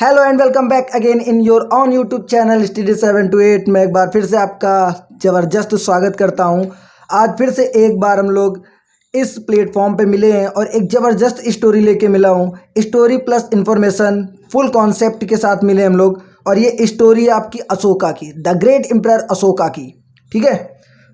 Hello and welcome back again in your on YouTube channel study 7 to 8 मैं एक बार फिर से आपका ज़बरदस्त स्वागत करता हूं। आज फिर से एक बार हम लोग इस प्लेटफॉर्म पे मिले हैं और एक ज़बरदस्त स्टोरी लेके मिला हूं। Story plus information full concept के साथ मिले हम लोग और ये स्टोरी है आपकी अशोका की, द ग्रेट एम्परर अशोका की। ठीक है,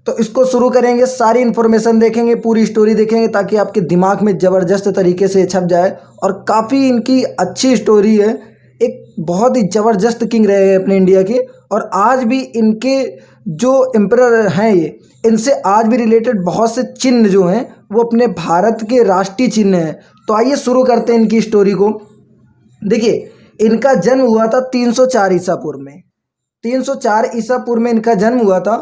तो इसको शुरू करेंगे, सारी इन्फॉर्मेशन देखेंगे, पूरी स्टोरी देखेंगे ताकि आपके दिमाग में ज़बरदस्त तरीके से छप जाए। और काफ़ी इनकी अच्छी स्टोरी है। एक बहुत ही ज़बरदस्त किंग रहे हैं अपने इंडिया के और आज भी इनके जो एम्परर हैं ये इनसे आज भी रिलेटेड बहुत से चिन्ह जो हैं वो अपने भारत के राष्ट्रीय चिन्ह हैं। तो आइए शुरू करते हैं इनकी स्टोरी को। देखिए, इनका जन्म हुआ था 304 ईसा पूर्व में। 304 ईसा पूर्व में इनका जन्म हुआ था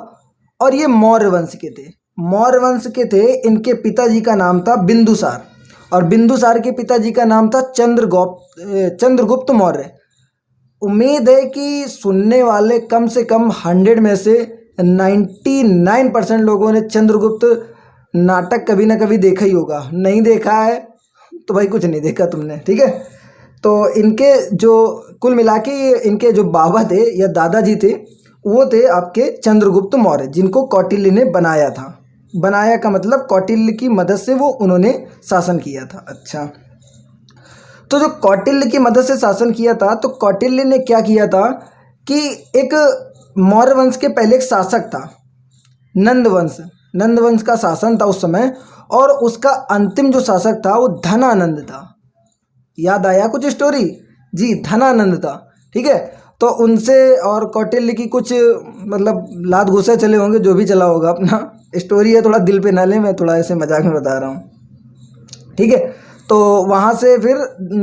और ये मौर्य वंश के थे। मौर्य वंश के थे। इनके पिताजी का नाम था बिंदुसार और बिंदुसार के पिताजी का नाम था चंद्रगुप्त मौर्य। उम्मीद है कि सुनने वाले कम से कम 100 में से 99% लोगों ने चंद्रगुप्त नाटक कभी ना कभी देखा ही होगा। नहीं देखा है तो भाई कुछ नहीं देखा तुमने। ठीक है, तो इनके जो कुल मिला के इनके जो बाबा थे या दादाजी थे वो थे आपके चंद्रगुप्त मौर्य, जिनको कौटिल्य ने बनाया था। बनाया का मतलब कौटिल्य की मदद से वो उन्होंने शासन किया था। अच्छा, तो जो कौटिल्य की मदद से शासन किया था तो कौटिल्य ने क्या किया था कि एक मौर्य वंश के पहले एक शासक था नंदवंश का शासन था उस समय, और उसका अंतिम जो शासक था वो धनानंद था। याद आया कुछ स्टोरी? जी, धनानंद था। ठीक है, तो उनसे और कौटिल्य की कुछ मतलब लात घुसे चले होंगे, जो भी चला होगा। अपना स्टोरी है, थोड़ा दिल पे ना ले, मैं थोड़ा ऐसे मजाक में बता रहा हूँ। ठीक है, तो वहाँ से फिर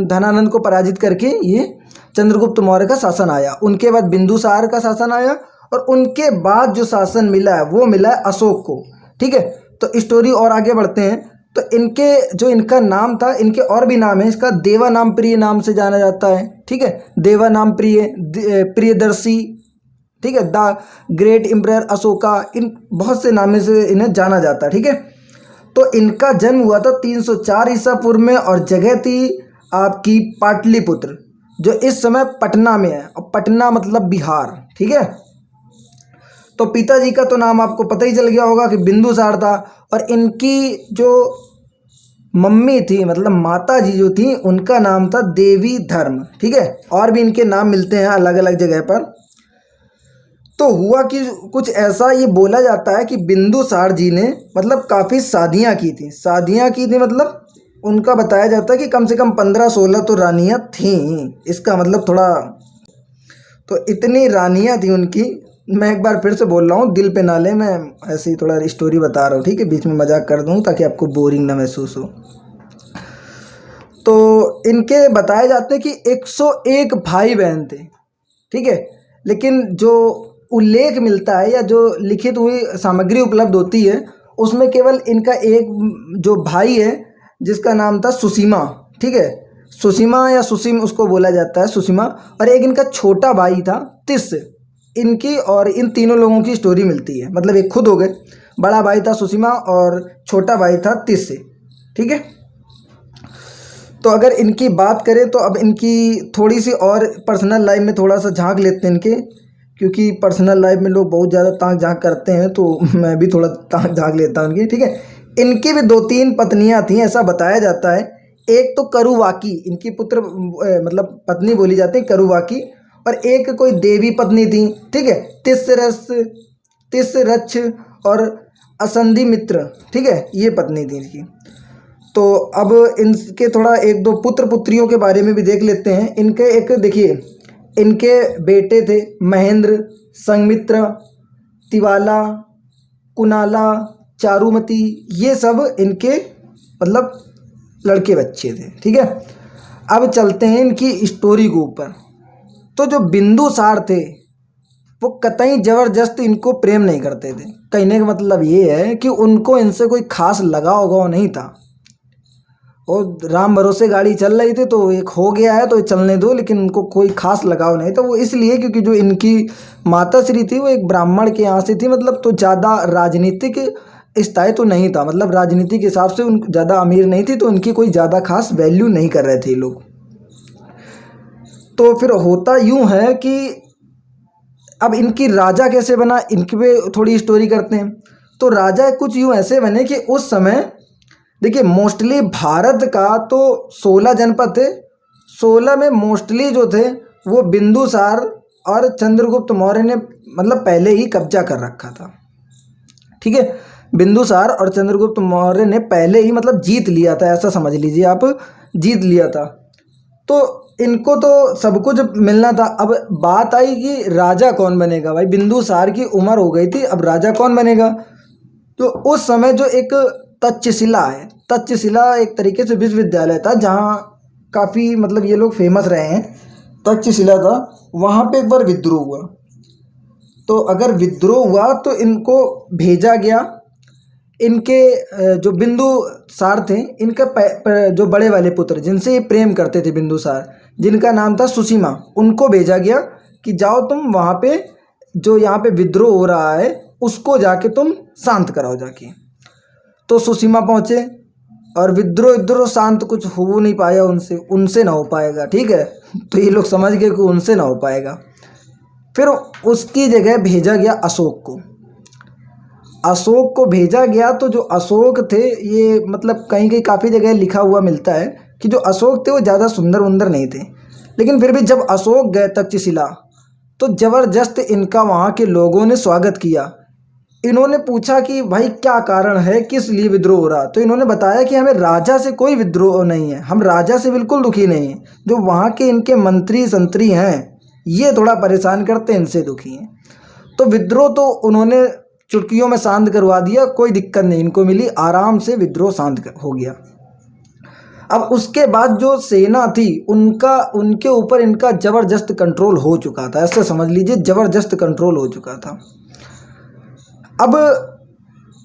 धनानंद को पराजित करके ये चंद्रगुप्त मौर्य का शासन आया। उनके बाद बिंदुसार का शासन आया और उनके बाद जो शासन मिला है वो मिला है अशोक को। ठीक है, तो स्टोरी और आगे बढ़ते हैं। तो इनका नाम था, इनके और भी नाम है। इसका देवा नाम प्रिय नाम से जाना जाता है। ठीक है, देवा नाम प्रियदर्शी। ठीक है, द ग्रेट एम्परर अशोका, इन बहुत से नामों से इन्हें जाना जाता है। ठीक है, तो इनका जन्म हुआ था 304 ईसा पूर्व में और जगह थी आपकी पाटलिपुत्र, जो इस समय पटना में है। और पटना मतलब बिहार। ठीक है, तो पिताजी का तो नाम आपको पता ही चल गया होगा कि बिंदुसार था और इनकी जो मम्मी थी मतलब माता जी जो थी उनका नाम था देवी धर्म। ठीक है, और भी इनके नाम मिलते हैं अलग अलग जगह पर। तो हुआ कि कुछ ऐसा, ये बोला जाता है कि बिंदुसार जी ने मतलब काफ़ी शादियाँ की थी मतलब उनका बताया जाता है कि कम से कम 15-16 तो रानियाँ थीं। इसका मतलब थोड़ा, तो इतनी रानियाँ थी उनकी। मैं एक बार फिर से बोल रहा हूँ, दिल पे ना ले, मैं ऐसे ही थोड़ा स्टोरी बता रहा हूँ। ठीक है, बीच में मजाक कर दूँ ताकि आपको बोरिंग ना महसूस हो। तो इनके बताए जाते हैं कि 101 भाई बहन थे। ठीक है, लेकिन जो उल्लेख मिलता है या जो लिखित हुई सामग्री उपलब्ध होती है उसमें केवल इनका एक जो भाई है जिसका नाम था सुसीमा। ठीक है, सुसीमा या सुसीम उसको बोला जाता है, सुसीमा। और एक इनका छोटा भाई था तिस। इनकी और इन तीनों लोगों की स्टोरी मिलती है, मतलब एक खुद हो गए। बड़ा भाई था सुसीमा और छोटा भाई था तिस। ठीक है, तो अगर इनकी बात करें तो अब इनकी थोड़ी सी और पर्सनल लाइफ में थोड़ा सा झांक लेते हैं इनके, क्योंकि पर्सनल लाइफ में लोग बहुत ज़्यादा ताक झांक करते हैं, तो मैं भी थोड़ा ताक झांक लेता हूँ इनकी। ठीक है, इनकी भी 2-3 पत्नियाँ थीं ऐसा बताया जाता है। एक तो करुवाकी, इनकी पुत्र मतलब पत्नी बोली जाती है करुवाकी, और एक कोई देवी पत्नी थी। ठीक है, तिसरछ और असंधि मित्र। ठीक है, ये पत्नी थी इनकी। तो अब इनके थोड़ा 1-2 पुत्र पुत्रियों के बारे में भी देख लेते हैं। इनके एक देखिए, इनके बेटे थे महेंद्र, संगमित्र, तिवाला, कुनाला, चारुमती। ये सब इनके मतलब लड़के बच्चे थे। ठीक है, अब चलते हैं इनकी स्टोरी के ऊपर। तो जो बिंदुसार थे वो कतई ज़बरदस्त इनको प्रेम नहीं करते थे। कहने का मतलब ये है कि उनको इनसे कोई खास लगाव उगाव नहीं था। और राम भरोसे गाड़ी चल रही थी तो एक हो गया है तो चलने दो, लेकिन उनको कोई खास लगाव नहीं था। वो इसलिए क्योंकि जो इनकी माता श्री थी वो एक ब्राह्मण के यहाँ से थी, मतलब तो ज़्यादा राजनीतिक स्थायी तो नहीं था, मतलब राजनीति के हिसाब से उन ज़्यादा अमीर नहीं थी, तो उनकी कोई ज़्यादा खास वैल्यू नहीं कर रहे थे लोग। तो फिर होता यूँ है कि अब इनकी राजा कैसे बना, इनके पे थोड़ी स्टोरी करते हैं। तो राजा कुछ यूँ ऐसे बने कि उस समय देखिए मोस्टली भारत का तो 16 जनपद थे, 16 में मोस्टली जो थे वो बिंदुसार और चंद्रगुप्त मौर्य ने मतलब पहले ही कब्जा कर रखा था। ठीक है, बिंदुसार और चंद्रगुप्त मौर्य ने पहले ही मतलब जीत लिया था, ऐसा समझ लीजिए आप, जीत लिया था। तो इनको तो सब कुछ मिलना था। अब बात आई कि राजा कौन बनेगा। भाई बिंदुसार की उम्र हो गई थी, अब राजा कौन बनेगा। तो उस समय जो एक तक्षशिला है, तक्षशिला एक तरीके से विश्वविद्यालय था जहाँ काफ़ी मतलब ये लोग फेमस रहे हैं, तक्षशिला था, वहाँ पे एक बार विद्रोह हुआ। तो अगर विद्रोह हुआ तो इनको भेजा गया, इनके जो बिंदुसार थे, इनका जो बड़े वाले पुत्र जिनसे ये प्रेम करते थे बिंदुसार, जिनका नाम था सुसीमा, उनको भेजा गया कि जाओ तुम वहाँ पे जो यहाँ पे विद्रोह हो रहा है उसको जाके तुम शांत कराओ जाके। तो सुसीमा पहुँचे और विद्रोह शांत कुछ हो नहीं पाया उनसे ना हो पाएगा। ठीक है, तो ये लोग समझ गए कि उनसे ना हो पाएगा। फिर उसकी जगह भेजा गया अशोक को। अशोक को भेजा गया तो जो अशोक थे, ये मतलब कहीं कहीं काफ़ी जगह लिखा हुआ मिलता है कि जो अशोक थे वो ज़्यादा सुंदर नहीं थे, लेकिन फिर भी जब अशोक गए तक्षशिला तो ज़बरदस्त इनका वहाँ के लोगों ने स्वागत किया। इन्होंने पूछा कि भाई क्या कारण है, किस लिए विद्रोह हो रहा। तो इन्होंने बताया कि हमें राजा से कोई विद्रोह नहीं है, हम राजा से बिल्कुल दुखी नहीं हैं, जो वहाँ के इनके मंत्री संतरी हैं ये थोड़ा परेशान करते हैं, इनसे दुखी हैं। तो विद्रोह तो उन्होंने चुटकियों में शांत करवा दिया, कोई दिक्कत नहीं इनको मिली, आराम से विद्रोह शांत हो गया। अब उसके बाद जो सेना थी उनके ऊपर इनका ज़बरदस्त कंट्रोल हो चुका था, ऐसे समझ लीजिए ज़बरदस्त कंट्रोल हो चुका था। अब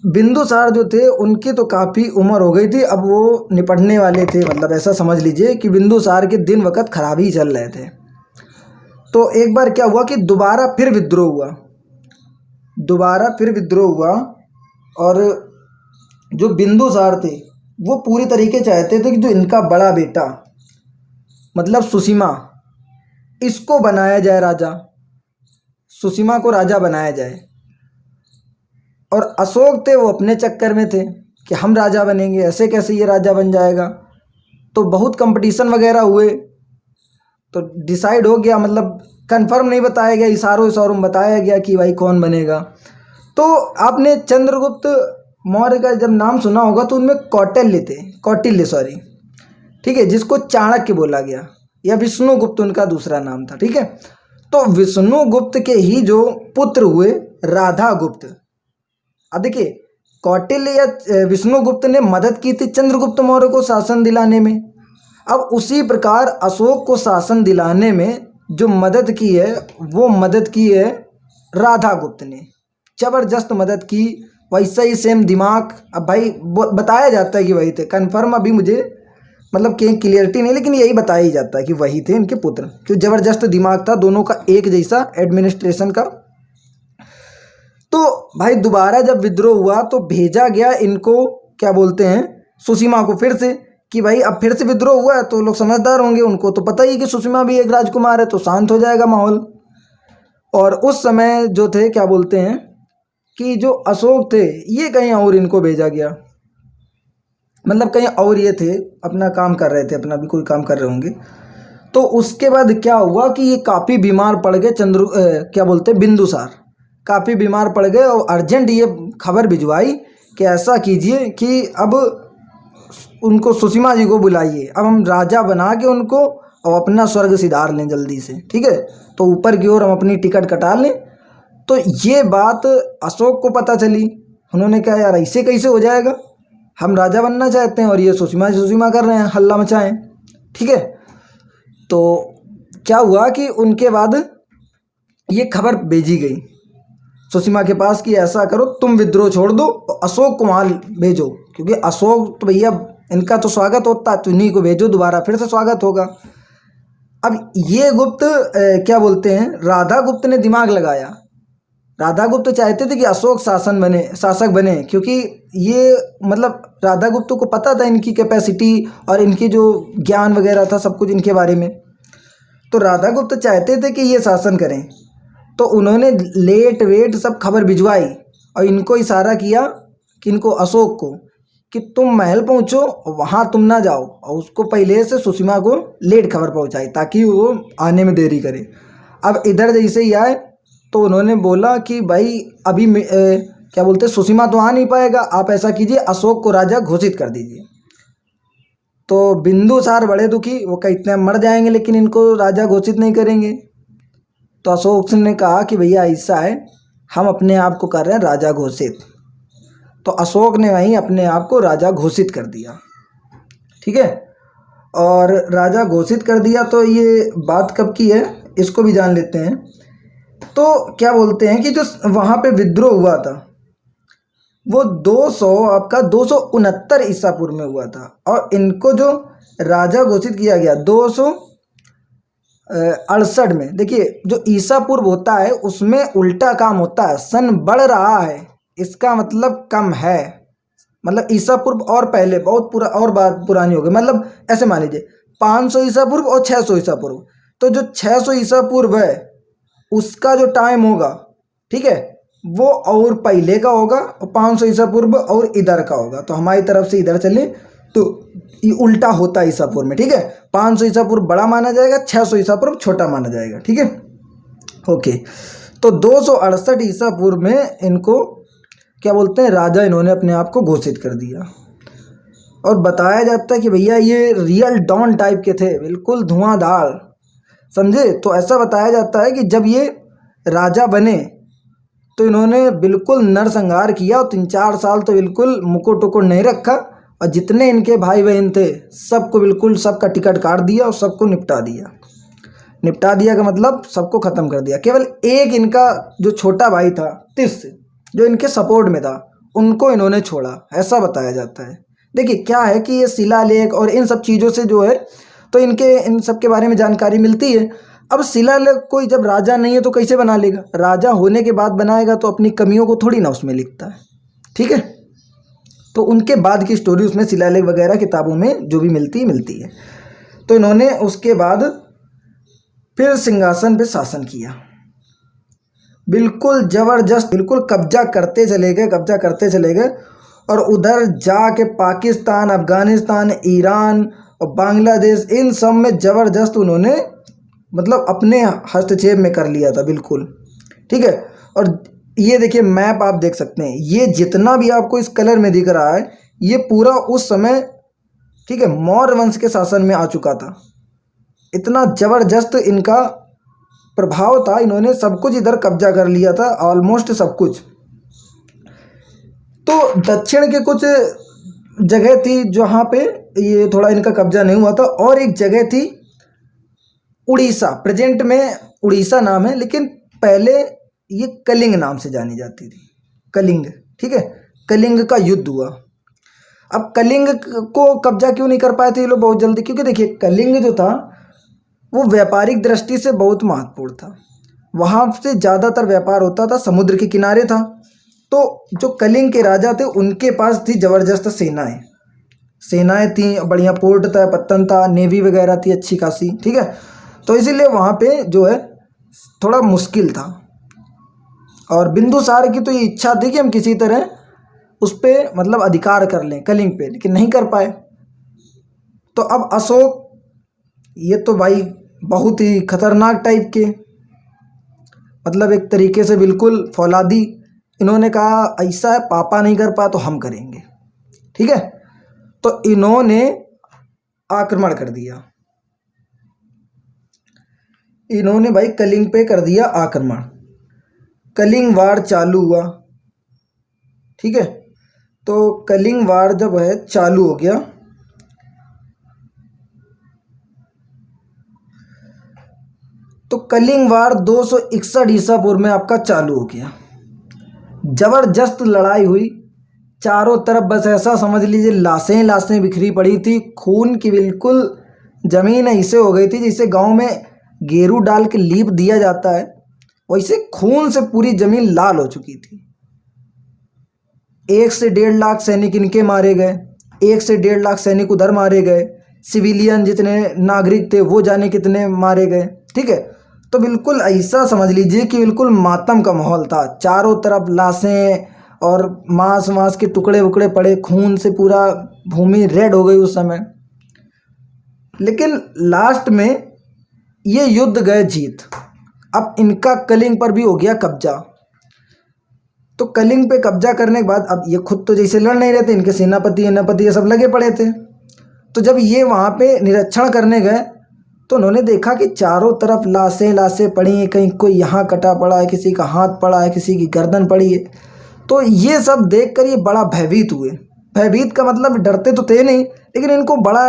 बिंदुसार जो थे उनकी तो काफ़ी उम्र हो गई थी, अब वो निपटने वाले थे, मतलब ऐसा समझ लीजिए कि बिंदुसार के दिन वक्त खराब ही चल रहे थे। तो एक बार क्या हुआ कि दोबारा फिर विद्रोह हुआ और जो बिंदुसार थे वो पूरी तरीके चाहते थे कि जो इनका बड़ा बेटा मतलब सुसीमा, इसको बनाया जाए राजा, सुसीमा को राजा बनाया जाए। और अशोक थे वो अपने चक्कर में थे कि हम राजा बनेंगे, ऐसे कैसे ये राजा बन जाएगा। तो बहुत कंपटीशन वगैरह हुए, तो डिसाइड हो गया, मतलब कंफर्म नहीं बताया गया, इशारों में बताया गया कि भाई कौन बनेगा। तो आपने चंद्रगुप्त मौर्य का जब नाम सुना होगा तो उनमें कौटिल्य सॉरी, ठीक है, जिसको चाणक्य बोला गया, या विष्णुगुप्त उनका दूसरा नाम था। ठीक है, तो विष्णुगुप्त के ही जो पुत्र हुए राधागुप्त। अब देखिए कौटिल्य या विष्णुगुप्त ने मदद की थी चंद्रगुप्त मौर्य को शासन दिलाने में, अब उसी प्रकार अशोक को शासन दिलाने में जो मदद की है वो मदद की है राधागुप्त ने, जबरदस्त मदद की। वैसा ही सेम दिमाग, अब भाई बताया जाता है कि वही थे, कन्फर्म अभी मुझे मतलब कहीं क्लियरिटी नहीं, लेकिन यही बताया ही जाता है कि वही थे इनके पुत्र, क्योंकि जबरदस्त दिमाग था दोनों का एक जैसा एडमिनिस्ट्रेशन का। तो भाई दोबारा जब विद्रोह हुआ तो भेजा गया इनको, क्या बोलते हैं, सुसीमा को फिर से, कि भाई अब फिर से विद्रोह हुआ है तो लोग समझदार होंगे, उनको तो पता ही कि सुसीमा भी एक राजकुमार है, तो शांत हो जाएगा माहौल। और उस समय जो थे, क्या बोलते हैं, कि जो अशोक थे ये कहीं और इनको भेजा गया, मतलब कहीं और ये थे, अपना काम कर रहे थे, अपना भी कोई काम कर रहे होंगे। तो उसके बाद क्या हुआ कि ये काफ़ी बीमार पड़ गए, क्या बोलते हैं, बिंदुसार काफ़ी बीमार पड़ गए और अर्जेंट ये खबर भिजवाई कि ऐसा कीजिए कि अब उनको सुसीमा जी को बुलाइए, अब हम राजा बना के उनको और अपना स्वर्ग सिधार लें जल्दी से। ठीक है, तो ऊपर की ओर हम अपनी टिकट कटा लें। तो ये बात अशोक को पता चली, उन्होंने कहा यार ऐसे कैसे हो जाएगा, हम राजा बनना चाहते हैं और ये सुसीमा कर रहे हैं, हल्ला मचाएं। ठीक है, तो क्या हुआ कि उनके बाद ये खबर भेजी गई सुसीमा के पास कि ऐसा करो तुम विद्रोह छोड़ दो और अशोक को वहाँ भेजो, क्योंकि अशोक तो भैया इनका तो स्वागत होता है, तो इन्हीं को भेजो, दोबारा फिर से स्वागत होगा। अब ये गुप्त क्या बोलते हैं, राधागुप्त ने दिमाग लगाया। राधागुप्त चाहते थे कि अशोक शासक बने, क्योंकि ये मतलब राधागुप्त को पता था इनकी कैपेसिटी और इनकी जो ज्ञान वगैरह था, सब कुछ इनके बारे में। तो राधागुप्त चाहते थे कि ये शासन करें, तो उन्होंने लेट वेट सब खबर भिजवाई और इनको इशारा किया कि इनको अशोक को कि तुम महल पहुँचो, वहाँ तुम ना जाओ, और उसको पहले से सुषमा को लेट खबर पहुँचाई ताकि वो आने में देरी करे। अब इधर जैसे ही आए तो उन्होंने बोला कि भाई अभी क्या बोलते हैं, सुषमा तो आ नहीं पाएगा, आप ऐसा कीजिए अशोक को राजा घोषित कर दीजिए। तो बिंदुसार बड़े दुखी, वो कहते हैं मर जाएंगे लेकिन इनको राजा घोषित नहीं करेंगे। तो अशोक ने कहा कि भैया ऐसा है, हम अपने आप को कर रहे हैं राजा घोषित। तो अशोक ने वहीं अपने आप को राजा घोषित कर दिया, ठीक है। और राजा घोषित कर दिया, तो ये बात कब की है इसको भी जान लेते हैं। तो क्या बोलते हैं कि जो वहाँ पे विद्रोह हुआ था वो 269 ईसा पूर्व में हुआ था, और इनको जो राजा घोषित किया गया 268 में। देखिए जो ईसा पूर्व होता है उसमें उल्टा काम होता है, सन बढ़ रहा है, इसका मतलब कम है। मतलब ईसा पूर्व और पहले बहुत और बात पुरानी हो गई। मतलब ऐसे मान लीजिए 500 ईसा पूर्व और 600 ईसा पूर्व, तो जो 600 ईसा पूर्व है उसका जो टाइम होगा, ठीक है, वो और पहले का होगा, और 500 ईसा पूर्व और इधर का होगा। तो हमारी तरफ से इधर चले तो ये उल्टा होता है ईसा पूर्व में, ठीक है। 500 ईसा पूर्व बड़ा माना जाएगा, 600 ईसा पूर्व छोटा माना जाएगा, ठीक है। ओके, तो 268 ईसा पूर्व में इनको क्या बोलते हैं, राजा इन्होंने अपने आप को घोषित कर दिया। और बताया जाता है कि भैया ये रियल डॉन टाइप के थे, बिल्कुल धुआंधार, समझे। तो ऐसा बताया जाता है कि जब ये राजा बने तो इन्होंने बिल्कुल नरसंहार किया, और 3-4 साल तो बिल्कुल मुकुट उकुट नहीं रखा, और जितने इनके भाई बहन थे सबको बिल्कुल सबका टिकट काट दिया और सबको निपटा दिया। निपटा दिया का मतलब सबको ख़त्म कर दिया। केवल एक इनका जो छोटा भाई था तिस, जो इनके सपोर्ट में था, उनको इन्होंने छोड़ा, ऐसा बताया जाता है। देखिए क्या है कि ये शिलालेख और इन सब चीज़ों से जो है तो इनके इन सब के बारे में जानकारी मिलती है। अब शिलालेख कोई जब राजा नहीं है तो कैसे बना लेगा, राजा होने के बाद बनाएगा तो अपनी कमियों को थोड़ी ना उसमें लिखता है, ठीक है। तो उनके बाद की स्टोरी उसमें शिलालेख वगैरह किताबों में जो भी मिलती है। तो इन्होंने उसके बाद फिर सिंहासन पे शासन किया, बिल्कुल ज़बरदस्त, बिल्कुल कब्जा करते चले गए। और उधर जाके पाकिस्तान, अफ़गानिस्तान, ईरान और बांग्लादेश, इन सब में ज़बरदस्त उन्होंने मतलब अपने हस्तक्षेप में कर लिया था, बिल्कुल, ठीक है। और ये देखिए मैप आप देख सकते हैं, ये जितना भी आपको इस कलर में दिख रहा है ये पूरा उस समय, ठीक है, मौर्य वंश के शासन में आ चुका था। इतना ज़बरदस्त इनका प्रभाव था, इन्होंने सब कुछ इधर कब्जा कर लिया था, ऑलमोस्ट सब कुछ। तो दक्षिण के कुछ जगह थी जहाँ पे ये थोड़ा इनका कब्जा नहीं हुआ था, और एक जगह थी उड़ीसा, प्रेजेंट में उड़ीसा नाम है, लेकिन पहले ये कलिंग नाम से जानी जाती थी, कलिंग, ठीक है। कलिंग का युद्ध हुआ। अब कलिंग को कब्जा क्यों नहीं कर पाए थे ये लोग बहुत जल्दी, क्योंकि देखिए कलिंग जो था वो व्यापारिक दृष्टि से बहुत महत्वपूर्ण था, वहाँ से ज़्यादातर व्यापार होता था, समुद्र के किनारे था। तो जो कलिंग के राजा थे उनके पास थी ज़बरदस्त सेनाएं थी, बढ़िया पोर्ट था, पत्तन था, नेवी वगैरह थी अच्छी खासी, ठीक है। तो इसीलिए वहाँ पे जो है थोड़ा मुश्किल था। और बिंदुसार की तो ये इच्छा थी कि हम किसी तरह उस पर मतलब अधिकार कर लें कलिंग पे, लेकिन नहीं कर पाए। तो अब अशोक, ये तो भाई बहुत ही खतरनाक टाइप के, मतलब एक तरीके से बिल्कुल फौलादी, इन्होंने कहा ऐसा है पापा नहीं कर पाया तो हम करेंगे, ठीक है। तो इन्होंने आक्रमण कर दिया, इन्होंने भाई कलिंग पे कर दिया आक्रमण, कलिंग वार चालू हुआ, ठीक है। तो कलिंग वार जब है चालू हो गया तो कलिंग वार 261 ईसा पूर्व में आपका चालू हो गया। ज़बरदस्त लड़ाई हुई, चारों तरफ बस ऐसा समझ लीजिए लाशें बिखरी पड़ी थी, खून की बिल्कुल ज़मीन ऐसे हो गई थी जैसे गांव में गेरू डाल के लीप दिया जाता है, वैसे खून से पूरी ज़मीन लाल हो चुकी थी। 1 से 1.5 लाख सैनिक इनके मारे गए, 1 से 1.5 लाख सैनिक उधर मारे गए, सिविलियन जितने नागरिक थे वो जाने कितने मारे गए, ठीक है। तो बिल्कुल ऐसा समझ लीजिए कि बिल्कुल मातम का माहौल था, चारों तरफ लाशें और मांस मांस के टुकड़े वुकड़े पड़े, खून से पूरा भूमि रेड हो गई उस समय। लेकिन लास्ट में ये युद्ध गए जीत। अब इनका कलिंग पर भी हो गया कब्जा। तो कलिंग पे कब्जा करने के बाद अब ये खुद तो जैसे लड़ नहीं रहे थे, इनके सेनापति ये सब लगे पड़े थे। तो जब ये वहाँ पे निरीक्षण करने गए तो उन्होंने देखा कि चारों तरफ लाशें लाशें पड़ी हैं, कहीं कोई यहाँ कटा पड़ा है, किसी का हाथ पड़ा है, किसी की गर्दन पड़ी है। तो ये सब देखकर ये बड़ा भयभीत हुए। भयभीत का मतलब डरते तो थे नहीं, लेकिन इनको बड़ा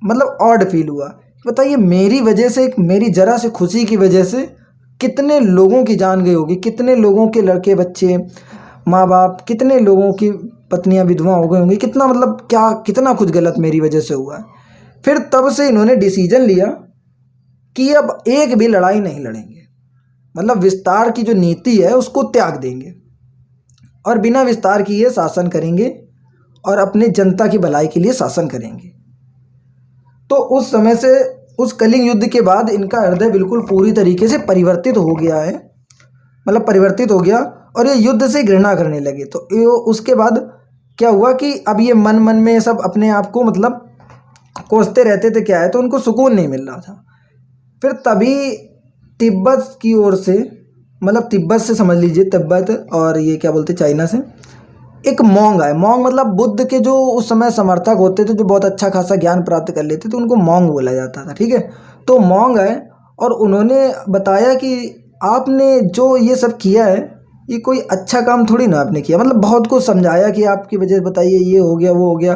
मतलब ऑड फील हुआ। बताइए मेरी वजह से, मेरी जरा से खुशी की वजह से कितने लोगों की जान गई होगी, कितने लोगों के लड़के बच्चे माँ बाप, कितने लोगों की पत्नियां विधवा हो गई होंगी, कितना मतलब क्या कितना कुछ गलत मेरी वजह से हुआ है। फिर तब से इन्होंने डिसीजन लिया कि अब एक भी लड़ाई नहीं लड़ेंगे, मतलब विस्तार की जो नीति है उसको त्याग देंगे और बिना विस्तार किए शासन करेंगे और अपने जनता की भलाई के लिए शासन करेंगे। तो उस समय से, उस कलिंग युद्ध के बाद इनका हृदय बिल्कुल पूरी तरीके से परिवर्तित हो गया है, मतलब परिवर्तित हो गया और ये युद्ध से घृणा करने लगे। तो ये उसके बाद क्या हुआ कि अब ये मन मन में सब अपने आप को मतलब कोसते रहते थे, क्या है, तो उनको सुकून नहीं मिल रहा था। फिर तभी तिब्बत की ओर से, मतलब तिब्बत से समझ लीजिए, तिब्बत और ये क्या बोलते चाइना से एक मोंग आए। मोंग मतलब बुद्ध के जो उस समय समर्थक होते थे, जो बहुत अच्छा खासा ज्ञान प्राप्त कर लेते थे, उनको मोंग बोला जाता था, ठीक है। तो मोंग आए और उन्होंने बताया कि आपने जो ये सब किया है ये कोई अच्छा काम थोड़ी ना आपने किया, मतलब बहुत कुछ समझाया कि आपकी वजह से बताइए ये हो गया वो हो गया।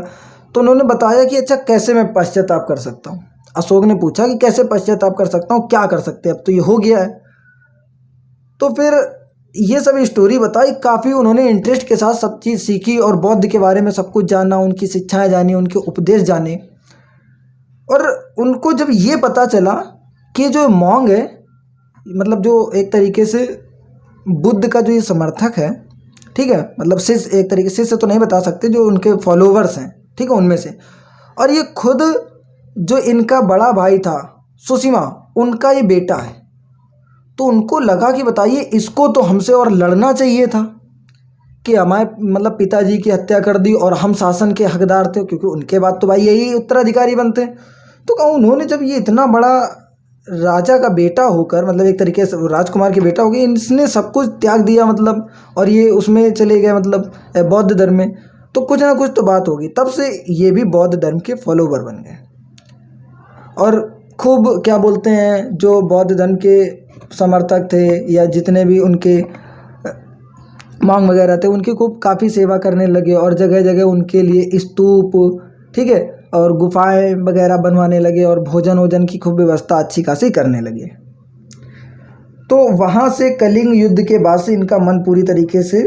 तो उन्होंने बताया कि अच्छा कैसे मैं पश्चाताप कर सकता हूँ। अशोक ने पूछा कि कैसे पश्चाताप कर सकता हूँ, क्या कर सकते हैं, अब तो ये हो गया है। तो फिर ये सब स्टोरी बताई, काफ़ी उन्होंने इंटरेस्ट के साथ सब चीज़ सीखी और बौद्ध के बारे में सब कुछ जाना, उनकी शिक्षाएं जानी, उनके उपदेश जाने। और उनको जब ये पता चला कि जो मोंग है, मतलब जो एक तरीके से बुद्ध का जो ये समर्थक है, ठीक है, मतलब शिष्य, एक तरीके से तो नहीं बता सकते, जो उनके फॉलोवर्स हैं, ठीक है, उनमें से, और ये खुद जो इनका बड़ा भाई था सुसीमा, उनका ये बेटा है। तो उनको लगा कि बताइए इसको तो हमसे और लड़ना चाहिए था कि हमारे मतलब पिताजी की हत्या कर दी और हम शासन के हकदार थे, क्योंकि उनके बाद तो भाई यही उत्तराधिकारी बनते। तो कहा उन्होंने जब ये इतना बड़ा राजा का बेटा होकर, मतलब एक तरीके से राजकुमार के बेटा हो गए, इसने सब कुछ त्याग दिया मतलब, और ये उसमें चले गए मतलब बौद्ध धर्म में, तो कुछ ना कुछ तो बात होगी। तब से ये भी बौद्ध धर्म के फॉलोवर बन गए और खूब क्या बोलते हैं, जो बौद्ध धर्म के समर्थक थे या जितने भी उनके मांग वगैरह थे, उनकी खूब काफ़ी सेवा करने लगे और जगह जगह उनके लिए स्तूप, ठीक है, और गुफाएं वगैरह बनवाने लगे और भोजन वोजन की खूब व्यवस्था अच्छी खासी करने लगे। तो वहाँ से कलिंग युद्ध के बाद से इनका मन पूरी तरीके से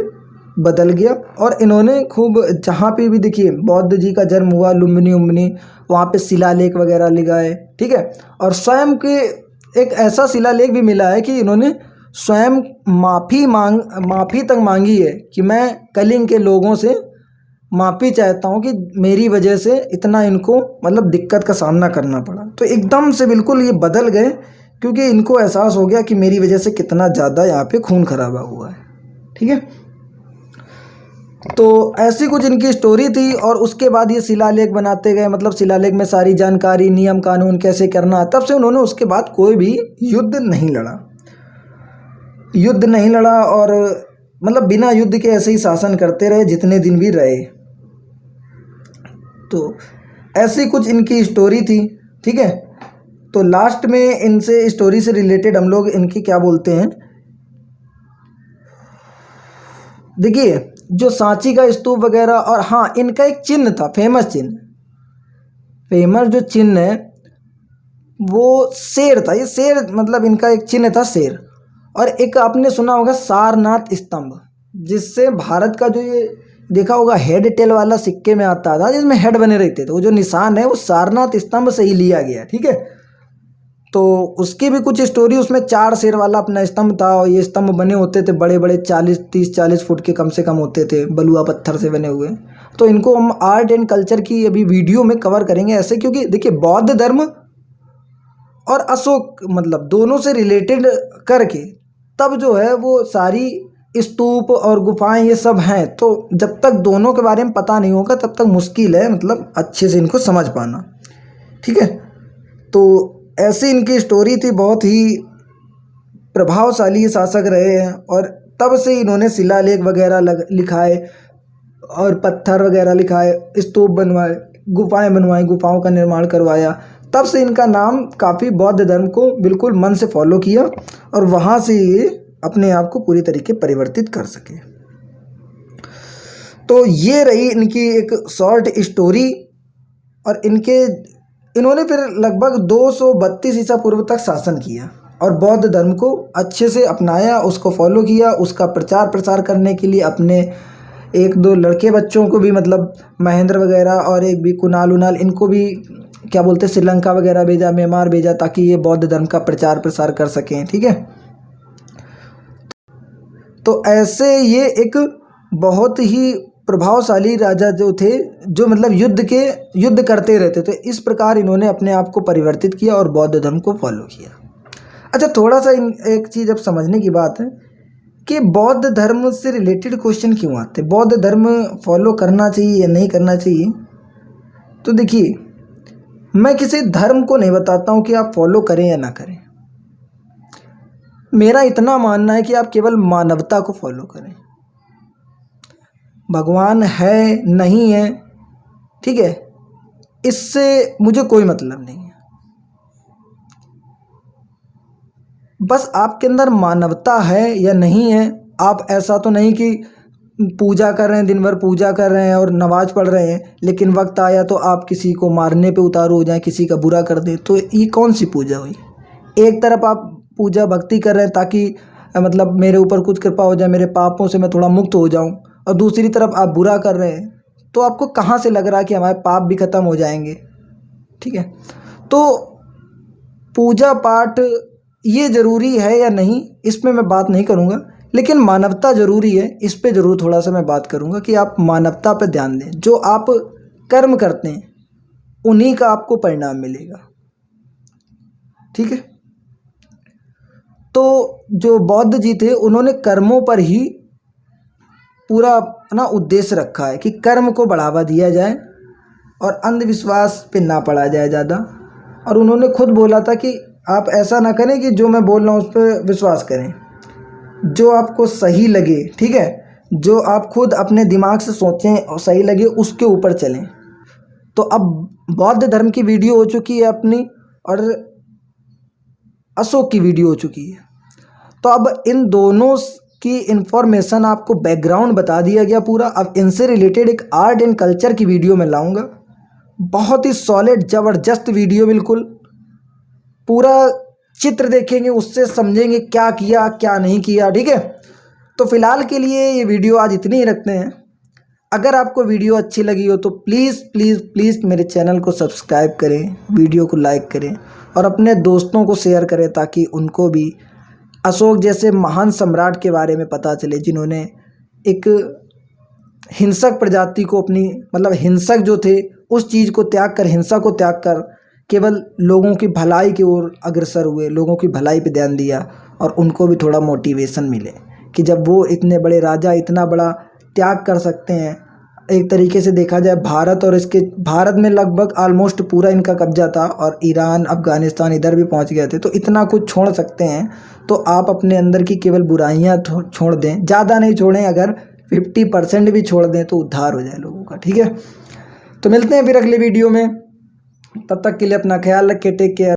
बदल गया और इन्होंने खूब, जहाँ पे भी देखिए बौद्ध जी का जन्म हुआ, लुम्बिनी उम्बिनी, वहाँ पे शिलालेख वगैरह लगाए, ठीक है। और स्वयं के एक ऐसा शिलालेख भी मिला है कि इन्होंने स्वयं माफ़ी तक मांगी है कि मैं कलिंग के लोगों से माफ़ी चाहता हूँ कि मेरी वजह से इतना इनको मतलब दिक्कत का सामना करना पड़ा। तो एकदम से बिल्कुल ये बदल गए, क्योंकि इनको एहसास हो गया कि मेरी वजह से कितना ज़्यादा यहाँ पे खून खराबा हुआ है, ठीक है। तो ऐसी कुछ इनकी स्टोरी थी और उसके बाद ये शिलालेख बनाते गए, मतलब शिलालेख में सारी जानकारी, नियम कानून कैसे करना। तब से उन्होंने उसके बाद कोई भी युद्ध नहीं लड़ा और मतलब बिना युद्ध के ऐसे ही शासन करते रहे जितने दिन भी रहे। तो ऐसी कुछ इनकी स्टोरी थी, ठीक है। तो लास्ट में इनसे स्टोरी से रिलेटेड हम लोग इनकी क्या बोलते हैं, देखिए जो सांची का स्तूप वगैरह, और हाँ इनका एक चिन्ह था, फेमस जो चिन्ह है वो शेर था। ये शेर मतलब इनका एक चिन्ह था, शेर। और एक आपने सुना होगा सारनाथ स्तंभ, जिससे भारत का जो ये देखा होगा हेड टेल वाला सिक्के में आता था, जिसमें हेड बने रहते थे, वो जो निशान है वो सारनाथ स्तंभ से ही लिया गया, ठीक है। तो उसकी भी कुछ स्टोरी, उसमें 4 शेर वाला अपना स्तंभ था और ये स्तंभ बने होते थे बड़े बड़े 30-40 फुट के कम से कम होते थे, बलुआ पत्थर से बने हुए। तो इनको हम आर्ट एंड कल्चर की अभी वीडियो में कवर करेंगे ऐसे, क्योंकि देखिए बौद्ध धर्म और अशोक मतलब दोनों से रिलेटेड करके तब जो है वो सारी स्तूप और गुफाएं ये सब हैं। तो जब तक दोनों के बारे में पता नहीं होगा तब तक मुश्किल है मतलब अच्छे से इनको समझ पाना। ठीक है, तो ऐसी इनकी स्टोरी थी, बहुत ही प्रभावशाली शासक रहे हैं और तब से इन्होंने शिलालेख वगैरह लिखाए और पत्थर वगैरह लिखाए, स्तूप बनवाए, गुफाएं बनवाई, गुफाओं का निर्माण करवाया। तब से इनका नाम काफ़ी बौद्ध धर्म को बिल्कुल मन से फॉलो किया और वहाँ से ये अपने आप को पूरी तरीके परिवर्तित कर सके। तो ये रही इनकी एक शॉर्ट स्टोरी। और इन्होंने फिर लगभग 232 ईसा पूर्व तक शासन किया और बौद्ध धर्म को अच्छे से अपनाया, उसको फॉलो किया। उसका प्रचार प्रसार करने के लिए अपने एक दो लड़के बच्चों को भी मतलब महेंद्र वगैरह और एक भी कुणाल उनाल, इनको भी क्या बोलते हैं श्रीलंका वगैरह भेजा, म्यांमार भेजा, ताकि ये बौद्ध धर्म का प्रचार प्रसार कर सकें। ठीक है, तो ऐसे ये एक बहुत ही प्रभावशाली राजा जो थे, जो मतलब युद्ध करते रहते थे। इस प्रकार इन्होंने अपने आप को परिवर्तित किया और बौद्ध धर्म को फॉलो किया। अच्छा, थोड़ा सा एक चीज़ अब समझने की बात है कि बौद्ध धर्म से रिलेटेड क्वेश्चन क्यों आते हैं, बौद्ध धर्म फॉलो करना चाहिए या नहीं करना चाहिए। तो देखिए, मैं किसी धर्म को नहीं बताता हूँ कि आप फॉलो करें या ना करें। मेरा इतना मानना है कि आप केवल मानवता को फॉलो करें। भगवान है नहीं है, ठीक है, इससे मुझे कोई मतलब नहीं है। बस आपके अंदर मानवता है या नहीं है। आप ऐसा तो नहीं कि पूजा कर रहे हैं, दिन भर पूजा कर रहे हैं और नमाज पढ़ रहे हैं, लेकिन वक्त आया तो आप किसी को मारने पे उतारू हो जाए, किसी का बुरा कर दें। तो ये कौन सी पूजा हुई। एक तरफ आप पूजा भक्ति कर रहे हैं ताकि मतलब मेरे ऊपर कुछ कृपा हो जाए, मेरे पापों से मैं थोड़ा मुक्त हो जाऊं, और दूसरी तरफ आप बुरा कर रहे हैं। तो आपको कहाँ से लग रहा है कि हमारे पाप भी खत्म हो जाएंगे। ठीक है, तो पूजा पाठ ये ज़रूरी है या नहीं, इसमें मैं बात नहीं करूँगा, लेकिन मानवता ज़रूरी है, इस पे ज़रूर थोड़ा सा मैं बात करूँगा कि आप मानवता पे ध्यान दें। जो आप कर्म करते हैं उन्हीं का आपको परिणाम मिलेगा। ठीक है, तो जो बौद्ध जी थे उन्होंने कर्मों पर ही पूरा अपना उद्देश्य रखा है कि कर्म को बढ़ावा दिया जाए और अंधविश्वास पे ना पड़ा जाए ज़्यादा। और उन्होंने खुद बोला था कि आप ऐसा ना करें कि जो मैं बोल रहा हूँ उस पर विश्वास करें, जो आपको सही लगे, ठीक है, जो आप खुद अपने दिमाग से सोचें और सही लगे उसके ऊपर चलें। तो अब बौद्ध धर्म की वीडियो हो चुकी है अपनी, और अशोक की वीडियो हो चुकी है। तो अब इन दोनों की इन्फॉर्मेशन आपको बैकग्राउंड बता दिया गया पूरा। अब इनसे रिलेटेड एक आर्ट एंड कल्चर की वीडियो मैं लाऊंगा, बहुत ही सॉलिड ज़बरदस्त वीडियो, बिल्कुल पूरा चित्र देखेंगे, उससे समझेंगे क्या किया क्या नहीं किया। ठीक है, तो फिलहाल के लिए ये वीडियो आज इतनी ही रखते हैं। अगर आपको वीडियो अच्छी लगी हो तो प्लीज़ प्लीज़ प्लीज़ मेरे चैनल को सब्सक्राइब करें, वीडियो को लाइक करें और अपने दोस्तों को शेयर करें, ताकि उनको भी अशोक जैसे महान सम्राट के बारे में पता चले, जिन्होंने एक हिंसक प्रजाति को अपनी मतलब हिंसक जो थे उस चीज़ को त्याग कर, हिंसा को त्याग कर केवल लोगों की भलाई की ओर अग्रसर हुए, लोगों की भलाई पे ध्यान दिया और उनको भी थोड़ा मोटिवेशन मिले कि जब वो इतने बड़े राजा इतना बड़ा त्याग कर सकते हैं। एक तरीके से देखा जाए भारत में लगभग ऑलमोस्ट पूरा इनका कब्जा था और ईरान, अफ़गानिस्तान इधर भी पहुंच गए थे। तो इतना कुछ छोड़ सकते हैं, तो आप अपने अंदर की केवल बुराइयां छोड़ दें, ज़्यादा नहीं छोड़ें, अगर 50% भी छोड़ दें तो उद्धार हो जाए लोगों का। ठीक है, तो मिलते हैं फिर अगले वीडियो में, तब तक के लिए अपना ख्याल रखें, टेक केयर।